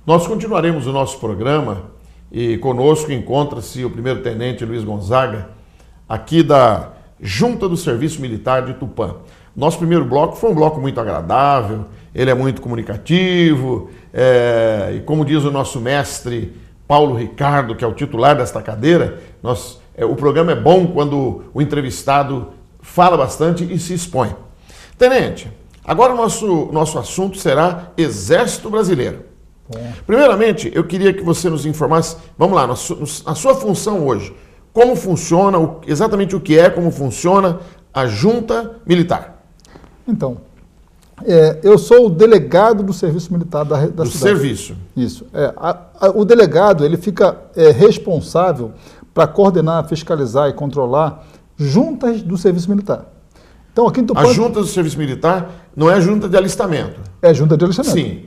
Nós continuaremos o nosso programa e conosco encontra-se o primeiro-tenente Luiz Gonzaga, aqui da Junta do Serviço Militar de Tupã. Nosso primeiro bloco foi um bloco muito agradável, ele é muito comunicativo, e como diz o nosso mestre Paulo Ricardo, que é o titular desta cadeira, o programa é bom quando o entrevistado fala bastante e se expõe. Tenente, agora o nosso assunto será Exército Brasileiro. Primeiramente, eu queria que você nos informasse, vamos lá, a sua função hoje, como funciona, exatamente o que é, como funciona a Junta Militar. Então, eu sou o delegado do Serviço Militar da cidade. Do serviço. Isso. O delegado, ele fica responsável para coordenar, fiscalizar e controlar juntas do Serviço Militar. Então, aqui em Tupã, a junta do Serviço Militar não é junta de alistamento. É junta de alistamento. Sim.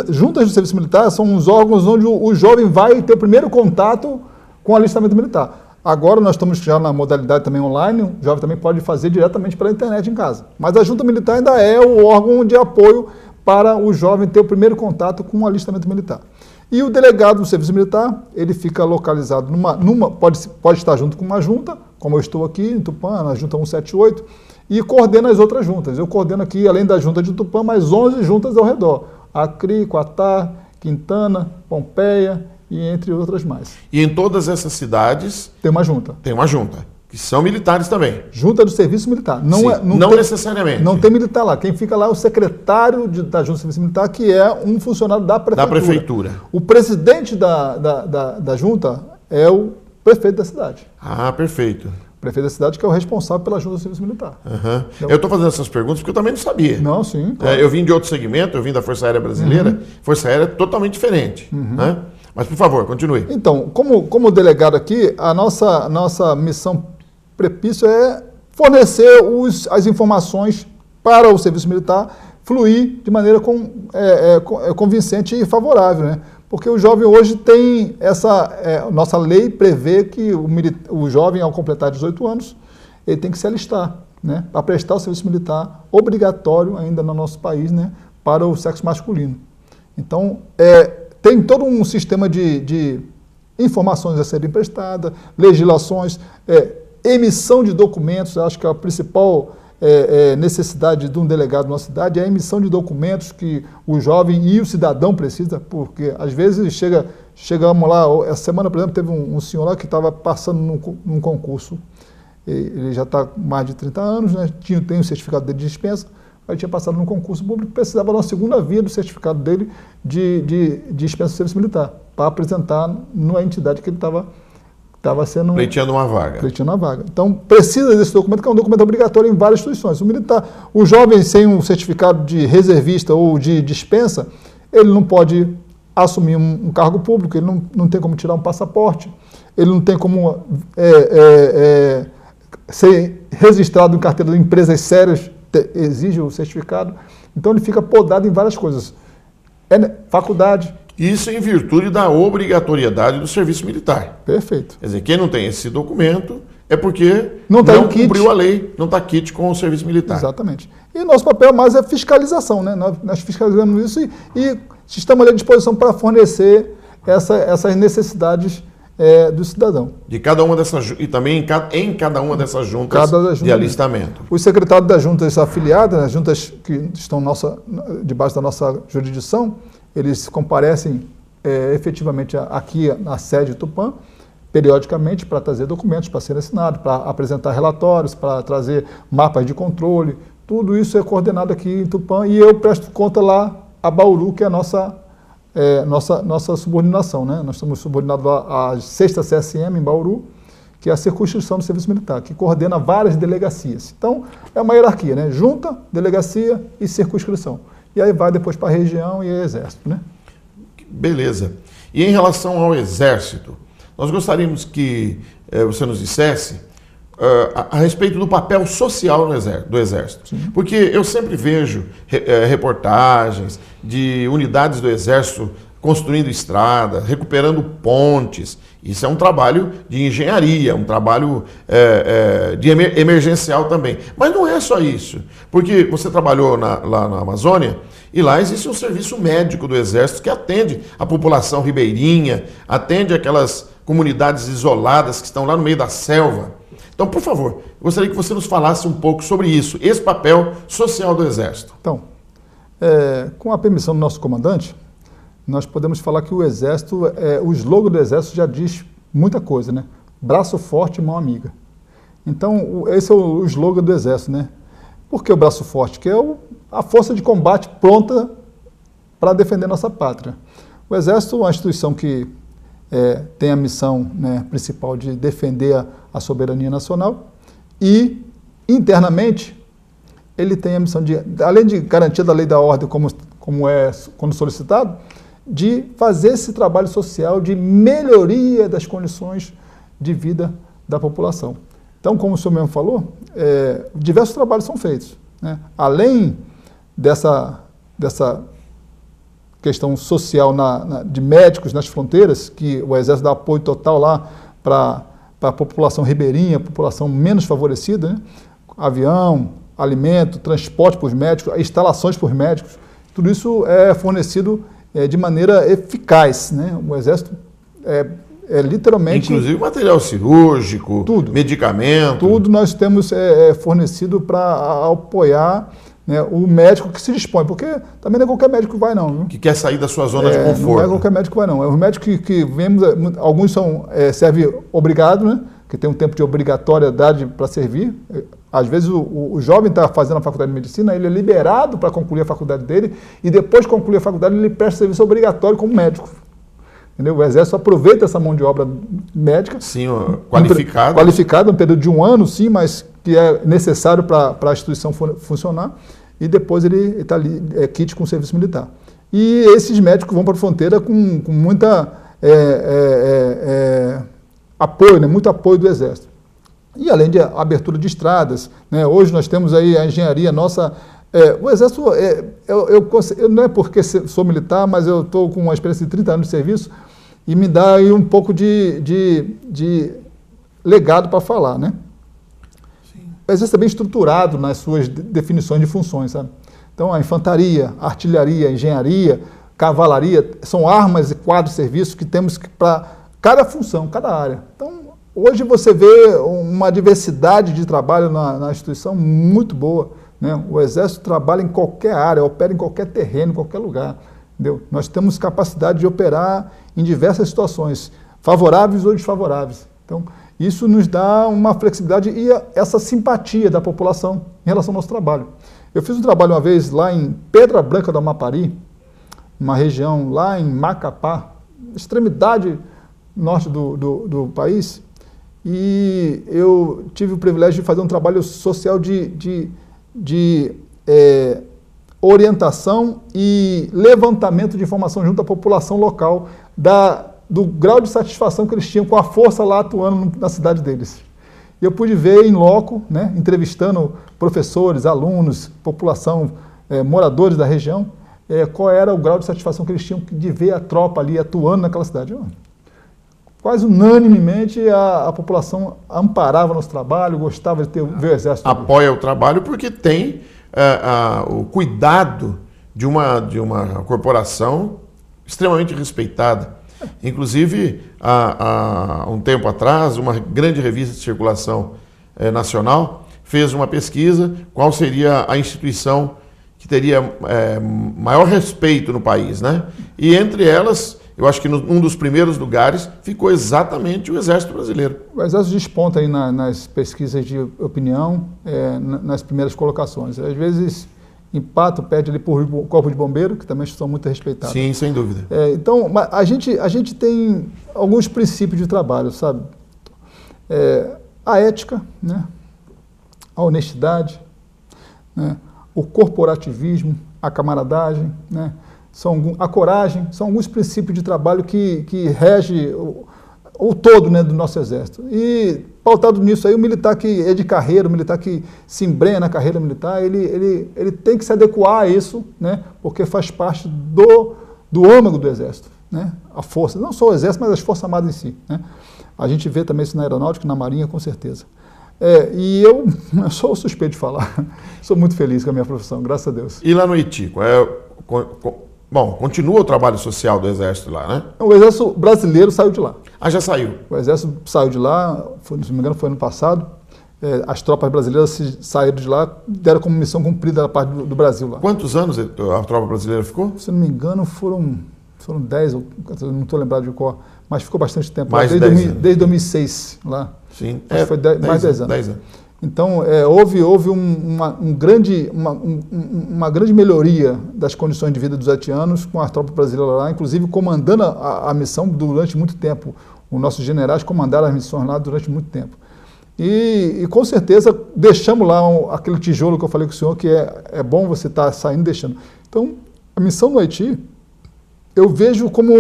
Juntas do Serviço Militar são os órgãos onde o jovem vai ter o primeiro contato com o alistamento militar. Agora nós estamos já na modalidade também online, o jovem também pode fazer diretamente pela internet em casa. Mas a Junta Militar ainda é o órgão de apoio para o jovem ter o primeiro contato com o alistamento militar. E o delegado do Serviço Militar, ele fica localizado pode estar junto com uma junta, como eu estou aqui em Tupã, na Junta 178, e coordena as outras juntas. Eu coordeno aqui, além da Junta de Tupã, mais 11 juntas ao redor. Acri, Quatá, Quintana, Pompeia e entre outras mais. E em todas essas cidades... Tem uma junta. Tem uma junta, que são militares também. Junta do Serviço Militar. Não necessariamente. Não tem militar lá. Quem fica lá é o secretário da Junta do Serviço Militar, que é um funcionário da prefeitura. Da prefeitura. O presidente da junta é o prefeito da cidade. Ah, perfeito. O prefeito da cidade que é o responsável pela Junta do Serviço Militar. Uhum. Então, eu estou fazendo essas perguntas porque eu também não sabia. Não, sim. Claro. Eu vim de outro segmento, eu vim da Força Aérea Brasileira. Força Aérea é totalmente diferente. Né? Mas, por favor, continue. Então, como delegado aqui, a nossa missão prepício é fornecer as informações para o Serviço Militar fluir de maneira convincente e favorável, né? Porque o jovem hoje tem nossa lei prevê que o jovem, ao completar 18 anos, ele tem que se alistar, né? Para prestar o serviço militar obrigatório ainda no nosso país, né? Para o sexo masculino. Então, tem todo um sistema de informações a serem prestadas, legislações, emissão de documentos. Acho que a principal necessidade de um delegado na cidade é a emissão de documentos que o jovem e o cidadão precisa, porque às vezes chegamos lá, essa semana, por exemplo, teve um senhor lá que estava passando num concurso, ele já está com mais de 30 anos, né, tem o certificado dele de dispensa, ele tinha passado num concurso público, precisava de uma segunda via do certificado dele de dispensa do serviço militar, para apresentar na entidade que ele estava sendo... Pleiteando uma vaga. Pleiteando uma vaga. Então, precisa desse documento, que é um documento obrigatório em várias instituições. O jovem sem um certificado de reservista ou de dispensa, ele não pode assumir um cargo público, ele não tem como tirar um passaporte, ele não tem como ser registrado em carteira de empresas sérias, exige o certificado. Então, ele fica podado em várias coisas. Faculdade. Isso em virtude da obrigatoriedade do serviço militar. Perfeito. Quer dizer, quem não tem esse documento é porque não cumpriu a lei, não está kit com o serviço militar. Exatamente. E nosso papel mais é fiscalização, né? Nós fiscalizamos isso e estamos à disposição para fornecer essas necessidades do cidadão. De cada uma dessas, e também em cada uma dessas juntas de alistamento. Os secretários das juntas afiliadas, as juntas que estão debaixo da nossa jurisdição, eles comparecem efetivamente aqui na sede de Tupã, periodicamente, para trazer documentos para serem assinados, para apresentar relatórios, para trazer mapas de controle. Tudo isso é coordenado aqui em Tupã e eu presto conta lá a Bauru, que é a nossa subordinação, né? Nós estamos subordinados à 6ª CSM em Bauru, que é a circunscrição do serviço militar, que coordena várias delegacias. Então, é uma hierarquia, né? Junta, delegacia e circunscrição. E aí vai depois para a região e exército, né? Beleza. E em relação ao exército, nós gostaríamos que você nos dissesse a respeito do papel social do exército. Sim. Porque eu sempre vejo reportagens de unidades do exército construindo estrada, recuperando pontes. Isso é um trabalho de engenharia, um trabalho de emergencial também. Mas não é só isso, porque você trabalhou lá na Amazônia e lá existe um serviço médico do Exército que atende a população ribeirinha, atende aquelas comunidades isoladas que estão lá no meio da selva. Então, por favor, gostaria que você nos falasse um pouco sobre isso, esse papel social do Exército. Então, com a permissão do nosso comandante, nós podemos falar que o Exército, o slogan do Exército já diz muita coisa, né? Braço forte e mão amiga. Então, esse é o slogan do Exército, né? Por que o braço forte? Que é a força de combate pronta para defender nossa pátria. O Exército é uma instituição que tem a missão, né, principal de defender a soberania nacional e, internamente, ele tem a missão de, além de garantia da lei e da ordem, como é quando solicitado, de fazer esse trabalho social de melhoria das condições de vida da população. Então, como o senhor mesmo falou, diversos trabalhos são feitos, né? Além dessa questão social de médicos nas fronteiras, que o Exército dá apoio total lá para a população ribeirinha, a população menos favorecida, né? Avião, alimento, transporte para os médicos, instalações para os médicos, tudo isso é fornecido de maneira eficaz, né? O Exército literalmente... Inclusive material cirúrgico, tudo, medicamento... Tudo nós temos fornecido para apoiar, né, o médico que se dispõe, porque também não é qualquer médico que vai não. Viu? Que quer sair da sua zona de conforto. Não é qualquer médico que vai não. Os médicos que vemos, alguns servem obrigado, né? Que tem um tempo de obrigatoriedade para servir. Às vezes o jovem está fazendo a faculdade de medicina, ele é liberado para concluir a faculdade dele e depois de concluir a faculdade ele presta serviço obrigatório como médico. Entendeu? O Exército aproveita essa mão de obra médica. Sim, qualificada. Qualificada, um período de 1 ano, sim, mas que é necessário para a instituição funcionar. E depois ele está ali, kit com o serviço militar. E esses médicos vão para a fronteira com muita apoio, né? Muito apoio do Exército. E além de abertura de estradas, né? Hoje nós temos aí a engenharia nossa. O Exército, eu não é porque sou militar, mas eu estou com uma experiência de 30 anos de serviço e me dá aí um pouco de legado para falar, né? Sim. O Exército é bem estruturado nas suas definições de funções, sabe? Então, a infantaria, a artilharia, a engenharia, cavalaria, são armas e quadros de serviço que temos para cada função, cada área. Então, hoje você vê uma diversidade de trabalho na instituição muito boa, né? O Exército trabalha em qualquer área, opera em qualquer terreno, em qualquer lugar. Entendeu? Nós temos capacidade de operar em diversas situações, favoráveis ou desfavoráveis. Então, isso nos dá uma flexibilidade e essa simpatia da população em relação ao nosso trabalho. Eu fiz um trabalho uma vez lá em Pedra Branca do Amapari, uma região lá em Macapá, extremidade norte do país, e eu tive o privilégio de fazer um trabalho social de orientação e levantamento de informação junto à população local do grau de satisfação que eles tinham com a força lá atuando na cidade deles. E eu pude ver em loco, né, entrevistando professores, alunos, população, moradores da região, qual era o grau de satisfação que eles tinham de ver a tropa ali atuando naquela cidade. Quase unanimemente a população amparava nosso trabalho, gostava de ver o Exército. Apoia o trabalho porque tem o cuidado de uma corporação extremamente respeitada. Inclusive, há um tempo atrás, uma grande revista de circulação nacional fez uma pesquisa qual seria a instituição que teria maior respeito no país, né? E entre elas, eu acho que um dos primeiros lugares ficou exatamente o Exército Brasileiro. O Exército desponta aí nas pesquisas de opinião, nas primeiras colocações. Às vezes empata, perde ali por Corpo de Bombeiro, que também são muito respeitados. Sim, sem dúvida. Então, a gente tem alguns princípios de trabalho, sabe? A ética, né? A honestidade, né? O corporativismo, a camaradagem, né? A coragem, são alguns princípios de trabalho que rege o todo, né, do nosso Exército. E, pautado nisso aí, o militar que é de carreira, o militar que se embrenha na carreira militar, ele tem que se adequar a isso, né, porque faz parte do âmago do Exército. né, a força, não só o Exército, mas as Forças Armadas em si, né? A gente vê também isso na Aeronáutica, na Marinha, com certeza. E eu sou o suspeito de falar, sou muito feliz com a minha profissão, graças a Deus. E lá no Haiti, bom, continua o trabalho social do Exército lá, né? O Exército Brasileiro saiu de lá. Ah, já saiu? O Exército saiu de lá, se não me engano foi ano passado, as tropas brasileiras saíram de lá, deram como missão cumprida a parte do Brasil lá. Quantos anos a tropa brasileira ficou? Se não me engano foram 10, não estou lembrado de qual, mas ficou bastante tempo mais lá, desde 2006 lá. Sim, foi mais 10 anos. 10 anos. Então, houve uma grande melhoria das condições de vida dos haitianos com as tropas brasileiras lá, inclusive comandando a missão durante muito tempo. Os nossos generais comandaram as missões lá durante muito tempo. E com certeza deixamos lá aquele tijolo que eu falei com o senhor, que é bom você estar saindo e deixando. Então, a missão no Haiti, eu vejo como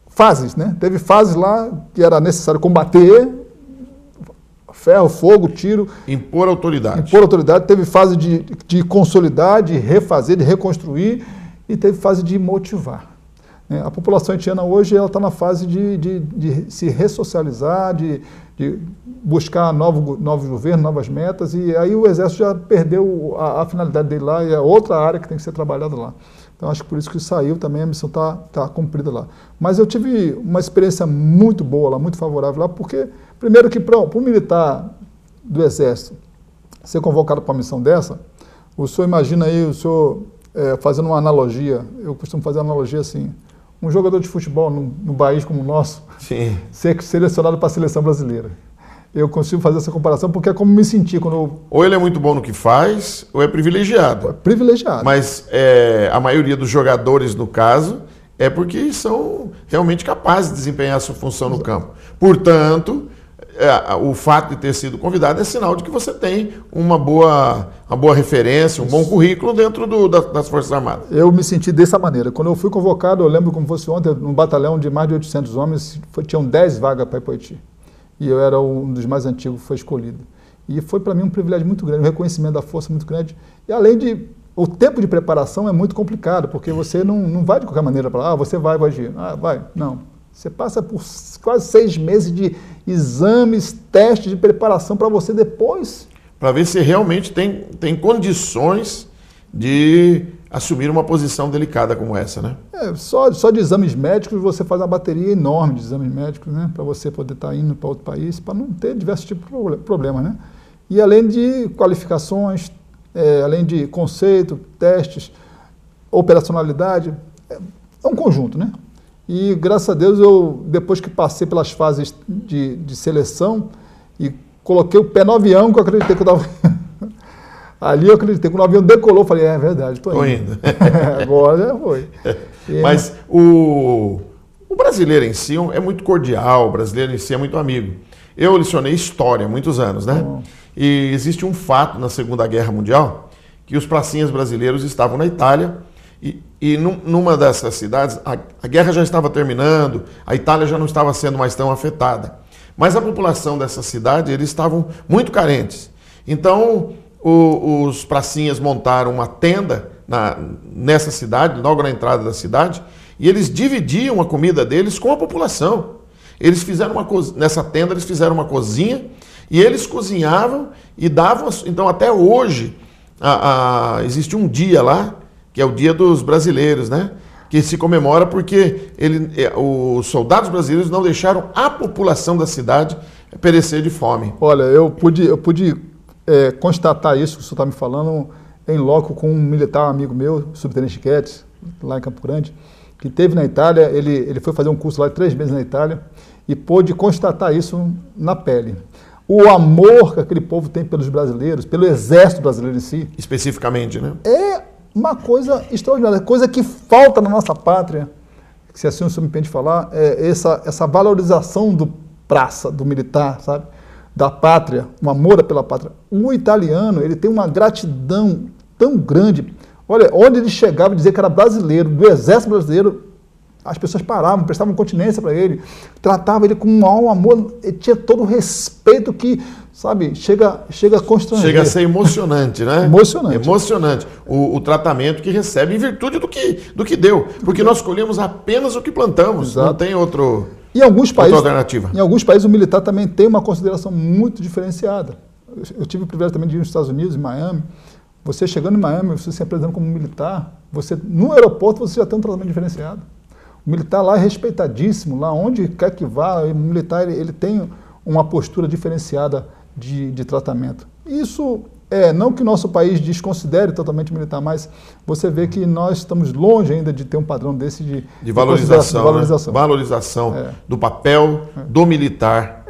fases, né? Teve fases lá que era necessário combater, ferro, fogo, tiro. Impor autoridade. Impor autoridade. Teve fase de consolidar, de refazer, de reconstruir, e teve fase de motivar. A população haitiana hoje está na fase de se ressocializar, de buscar novos governos, novas metas, e aí o Exército já perdeu a finalidade dele lá, e é outra área que tem que ser trabalhada lá. Então, acho que por isso que saiu também, a missão está cumprida lá. Mas eu tive uma experiência muito boa lá, muito favorável lá, porque, primeiro que para um militar do Exército ser convocado para uma missão dessa, o senhor imagina aí, o senhor fazendo uma analogia, eu costumo fazer uma analogia assim, um jogador de futebol num país como o nosso, sim, ser selecionado para a seleção brasileira. Eu consigo fazer essa comparação porque é como me senti quando eu... Ou ele é muito bom no que faz, ou é privilegiado. É privilegiado. Mas a maioria dos jogadores, no caso, é porque são realmente capazes de desempenhar a sua função no campo. Portanto, o fato de ter sido convidado é sinal de que você tem uma boa referência, um bom currículo dentro das Forças Armadas. Eu me senti dessa maneira. Quando eu fui convocado, eu lembro como fosse ontem, num batalhão de mais de 800 homens, tinham 10 vagas para ir para o Haiti. E eu era um dos mais antigos que foi escolhido. E foi para mim um privilégio muito grande, um reconhecimento da força muito grande. E além de... O tempo de preparação é muito complicado, porque você não vai de qualquer maneira para lá, você vai agir. Vai. Não. Você passa por quase 6 meses de exames, testes de preparação para você depois... Para ver se realmente tem condições de assumir uma posição delicada como essa, né? Só de exames médicos você faz uma bateria enorme de exames médicos, né? Para você poder estar indo para outro país, para não ter diversos tipos de problemas, né? E além de qualificações, além de conceito, testes, operacionalidade, é um conjunto, né? E graças a Deus, depois que passei pelas fases de seleção e coloquei o pé no avião, que eu acreditei que eu estava... Ali eu acreditei, quando o avião decolou, eu falei, é verdade, estou indo. Agora já foi. Mas o brasileiro em si é muito cordial, o brasileiro em si é muito amigo. Eu lecionei história há muitos anos, né? E existe um fato na Segunda Guerra Mundial, que os pracinhas brasileiros estavam na Itália, e numa dessas cidades, a guerra já estava terminando, a Itália já não estava sendo mais tão afetada. Mas a população dessa cidade, eles estavam muito carentes. Então... Os pracinhas montaram uma tenda nessa cidade, logo na entrada da cidade, e eles dividiam a comida deles com a população. Eles fizeram nessa tenda eles fizeram uma cozinha e eles cozinhavam e davam. Então até hoje existe um dia lá, que é o Dia dos Brasileiros, né? Que se comemora porque os soldados brasileiros não deixaram a população da cidade perecer de fome. Olha, eu pude constatar isso que o senhor está me falando em loco com um militar amigo meu, subtenente Guedes, lá em Campo Grande, que esteve na Itália. Ele foi fazer um curso lá de 3 meses na Itália e pôde constatar isso na pele. O amor que aquele povo tem pelos brasileiros, pelo exército brasileiro em si. Especificamente, né? É uma coisa extraordinária, coisa que falta na nossa pátria, se assim o senhor me permite falar, essa valorização do praça, do militar, sabe? Da pátria, um amor pela pátria. O italiano, ele tem uma gratidão tão grande. Olha, onde ele chegava a dizer que era brasileiro, do exército brasileiro, as pessoas paravam, prestavam continência para ele, tratavam ele com um maior amor, ele tinha todo o respeito que, sabe, chega a constranger. Chega a ser emocionante, né? Emocionante. Emocionante. O tratamento que recebe em virtude do que deu. Porque nós colhemos apenas o que plantamos. Exato. Não tem outra alternativa. Em alguns países o militar também tem uma consideração muito diferenciada. Eu tive o privilégio também de ir nos Estados Unidos, em Miami. Você chegando em Miami, você se apresentando como militar, no aeroporto você já tem um tratamento diferenciado. O militar lá é respeitadíssimo, lá onde quer que vá, o militar ele tem uma postura diferenciada de tratamento. Isso não que nosso país desconsidere totalmente o militar, mas você vê que nós estamos longe ainda de ter um padrão desse de valorização. Valorização, né? Valorização do papel do militar.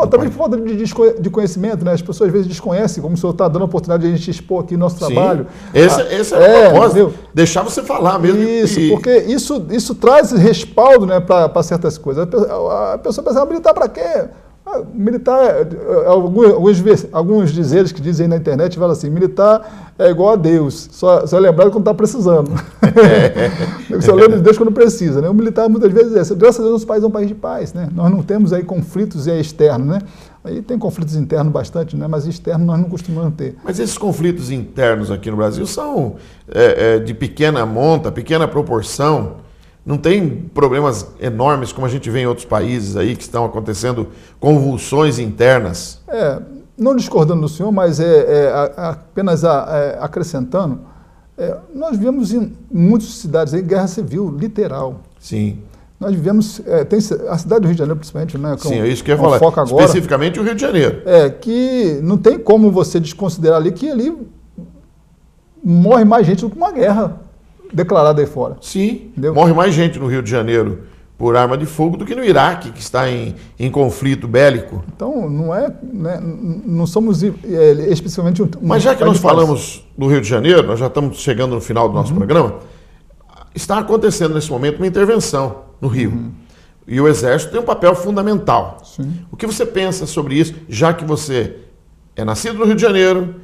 Também por falta de conhecimento, né? As pessoas às vezes desconhecem, como o senhor está dando a oportunidade de a gente expor aqui nosso trabalho. Esse é o propósito, deixar você falar mesmo. Isso, porque isso traz respaldo, né, para certas coisas. A pessoa pensa, militar para quê? Militar, alguns dizeres que dizem na internet, falam assim, militar é igual a Deus, só é lembrado quando está precisando. Só lembra de Deus quando precisa, né? O militar muitas vezes graças a Deus nosso país é um país de paz, né? Nós não temos aí conflitos externos, né? Aí tem conflitos internos bastante, né? Mas externos nós não costumamos ter. Mas esses conflitos internos aqui no Brasil são de pequena monta, pequena proporção. Não tem problemas enormes como a gente vê em outros países aí que estão acontecendo convulsões internas. Não discordando do senhor, mas apenas acrescentando, nós vivemos em muitas cidades aí guerra civil, literal. Sim. Nós vivemos, tem a cidade do Rio de Janeiro principalmente, né? Sim, é isso que eu ia falar. Foca agora, especificamente o Rio de Janeiro. Que não tem como você desconsiderar ali que ali morre mais gente do que uma guerra declarada aí fora. Sim, entendeu? Morre mais gente no Rio de Janeiro por arma de fogo do que no Iraque, que está em conflito bélico. Então, não somos especificamente Mas já que nós falamos do Rio de Janeiro, nós já estamos chegando no final do nosso programa, está acontecendo nesse momento uma intervenção no Rio. E o Exército tem um papel fundamental. Sim. O que você pensa sobre isso, já que você é nascido no Rio de Janeiro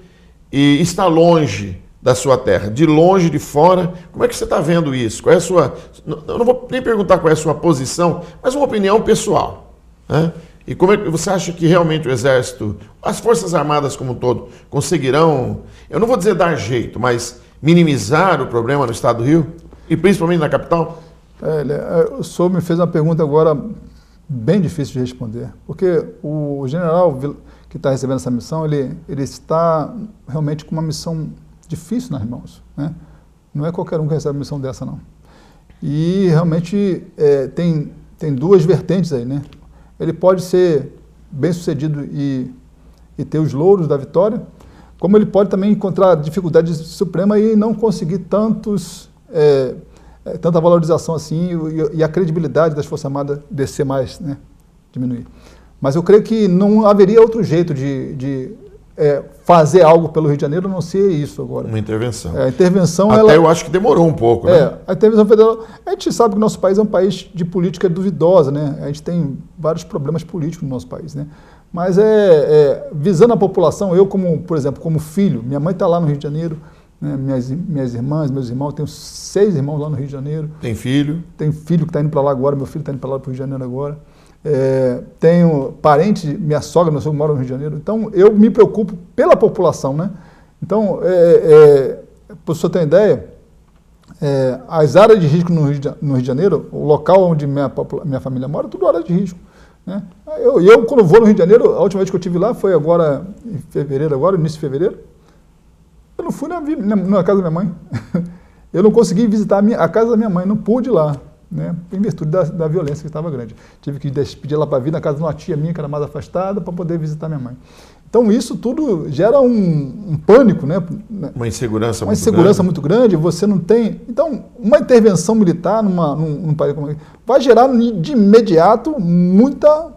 e está longe da sua terra, de longe, de fora, como é que você está vendo isso? Qual é a sua... Eu não vou nem perguntar qual é a sua posição, mas uma opinião pessoal, né? E como é que você acha que realmente o Exército, as Forças Armadas como um todo, conseguirão, eu não vou dizer dar jeito, mas minimizar o problema no estado do Rio? E principalmente na capital? O senhor me fez uma pergunta agora bem difícil de responder, porque o general que está recebendo essa missão, ele está realmente com uma missão difícil nas mãos, né? Não é qualquer um que recebe uma missão dessa, não. E realmente tem duas vertentes aí, né? Ele pode ser bem sucedido e ter os louros da vitória, como ele pode também encontrar dificuldade suprema e não conseguir tanta valorização assim e a credibilidade das Forças Armadas descer mais, né? Diminuir. Mas eu creio que não haveria outro jeito de fazer algo pelo Rio de Janeiro, a não ser isso agora. Uma intervenção. A intervenção, eu acho que demorou um pouco, né? A intervenção federal... A gente sabe que o nosso país é um país de política duvidosa, né? A gente tem vários problemas políticos no nosso país, né? Mas visando a população, eu por exemplo, como filho, minha mãe está lá no Rio de Janeiro, né? Minhas irmãs, meus irmãos, eu tenho 6 irmãos lá no Rio de Janeiro. Tem filho? Tenho filho que está indo para lá agora, meu filho está indo para lá para o Rio de Janeiro agora. Tenho parente, minha sogra, meu sogro mora no Rio de Janeiro, então eu me preocupo pela população, né? Então, para o senhor ter ideia, as áreas de risco no Rio de Janeiro, o local onde minha família mora, tudo área de risco, né? Eu quando vou no Rio de Janeiro, a última vez que eu estive lá foi agora, em fevereiro, início de fevereiro, eu não fui na casa da minha mãe. Eu não consegui visitar a casa da minha mãe, não pude ir lá, né, em virtude da violência que estava grande. Tive que despedir ela para vir na casa de uma tia minha, que era mais afastada, para poder visitar minha mãe. Então, isso tudo gera um pânico, né? Uma insegurança muito grande. Você não tem... Então, uma intervenção militar num país como esse vai gerar, de imediato, muita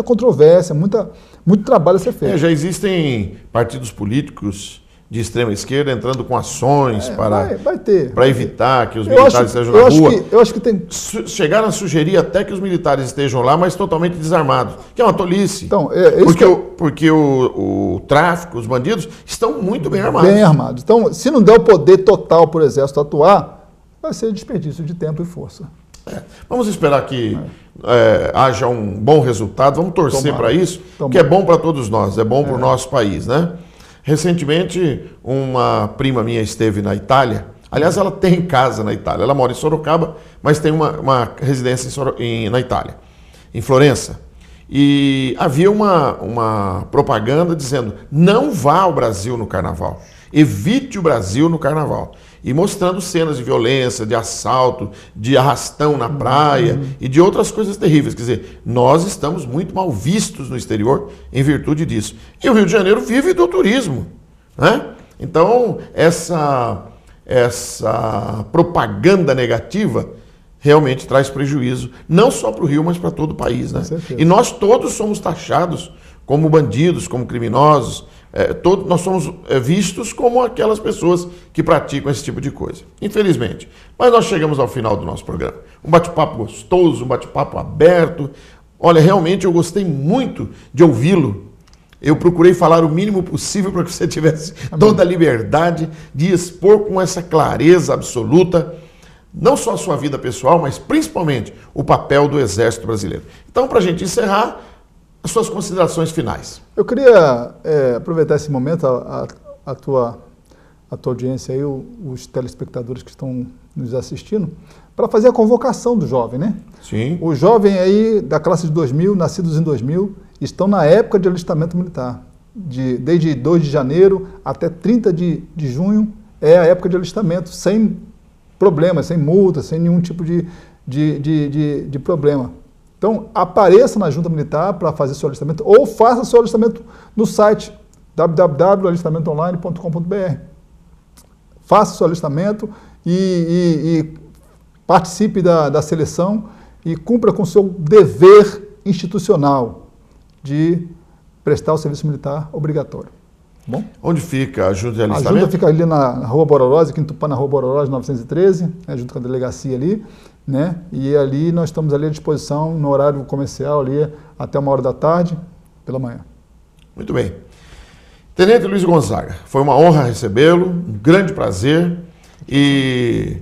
controvérsia, muito trabalho a ser feito. Já existem partidos políticos de extrema esquerda entrando com ações para evitar que os militares estejam na rua. Eu acho que tem... Chegaram a sugerir até que os militares estejam lá, mas totalmente desarmados, que é uma tolice. Então, porque o tráfico, os bandidos, estão muito bem armados. Bem armados. Então, se não der o poder total para o Exército atuar, vai ser desperdício de tempo e força. Vamos esperar que haja um bom resultado, vamos torcer para isso, que é bom para todos nós, é bom para o nosso país, né? Recentemente, uma prima minha esteve na Itália. Aliás, ela tem casa na Itália. Ela mora em Sorocaba, mas tem uma residência na Itália, em Florença. E havia uma propaganda dizendo: não vá ao Brasil no Carnaval, evite o Brasil no Carnaval. E mostrando cenas de violência, de assalto, de arrastão na praia e de outras coisas terríveis. Quer dizer, nós estamos muito mal vistos no exterior em virtude disso. E o Rio de Janeiro vive do turismo, né? Então, essa propaganda negativa realmente traz prejuízo, não só para o Rio, mas para todo o país, né? E nós todos somos taxados como bandidos, como criminosos, nós somos vistos como aquelas pessoas que praticam esse tipo de coisa, infelizmente. Mas nós chegamos ao final do nosso programa. Um bate-papo gostoso, um bate-papo aberto. Olha, realmente eu gostei muito de ouvi-lo. Eu procurei falar o mínimo possível para que você tivesse toda a liberdade de expor com essa clareza absoluta não só a sua vida pessoal, mas principalmente o papel do Exército Brasileiro. Então, para a gente encerrar, as suas considerações finais. Eu queria aproveitar esse momento, a tua audiência aí, os telespectadores que estão nos assistindo, para fazer a convocação do jovem, né? Sim. O jovem aí da classe de 2000, nascidos em 2000, estão na época de alistamento militar. Desde 2 de janeiro até 30 de junho é a época de alistamento, sem problemas, sem multa, sem nenhum tipo de problema. Então, apareça na Junta Militar para fazer seu alistamento ou faça seu alistamento no site www.alistamentoonline.com.br. Faça seu alistamento e participe da seleção e cumpra com seu dever institucional de prestar o serviço militar obrigatório. Bom? Onde fica a Junta de Alistamento? A Junta fica ali na Rua Bororós, aqui em Tupã, na Rua Bororós, 913, junto com a delegacia ali, né? E ali nós estamos ali à disposição, no horário comercial, ali até 13h, pela manhã. Muito bem. Tenente Luiz Gonzaga, foi uma honra recebê-lo, um grande prazer, e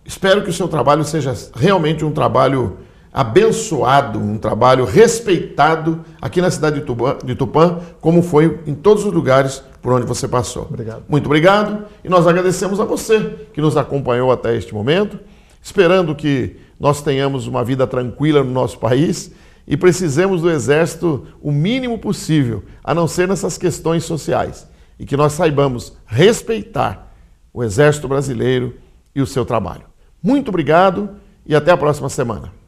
espero que o seu trabalho seja realmente um trabalho abençoado, um trabalho respeitado aqui na cidade de Tupã, como foi em todos os lugares por onde você passou. Obrigado. Muito obrigado, e nós agradecemos a você que nos acompanhou até este momento, esperando que nós tenhamos uma vida tranquila no nosso país e precisemos do Exército o mínimo possível, a não ser nessas questões sociais, e que nós saibamos respeitar o Exército Brasileiro e o seu trabalho. Muito obrigado e até a próxima semana.